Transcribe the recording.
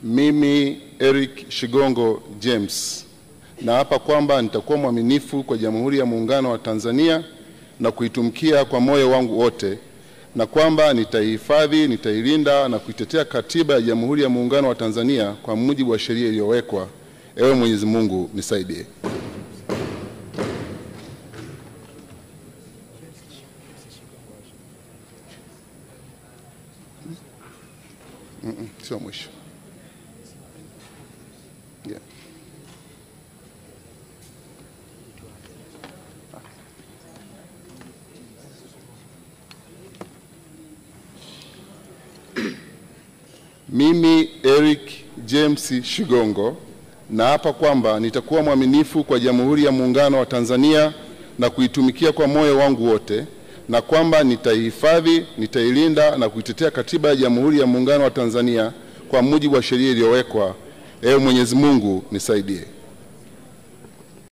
Mimi Eric Shigongo James naapa kwamba nitakuwa mwaminifu kwa Jamhuri ya Muungano wa Tanzania na kuitumikia kwa moyo wangu wote, na kwamba nitaihifadhi, nitailinda na kuitetea Katiba ya Jamhuri ya Muungano wa Tanzania kwa mujibu wa sheria iliyowekwa. Ewe Mwenyezi Mungu nisaidie. Sio mwisho. Yeah. Mimi Eric James Shigongo naapa kwamba nitakuwa mwaminifu kwa Jamhuri ya Muungano wa Tanzania na kuitumikia kwa moyo wangu wote, na kwamba nitaihifadhi, nitailinda na kuitetea Katiba ya Jamhuri ya Muungano wa Tanzania kwa mujibu wa sheria iliyowekwa. Ewe Mwenyezi Mungu nisaidie.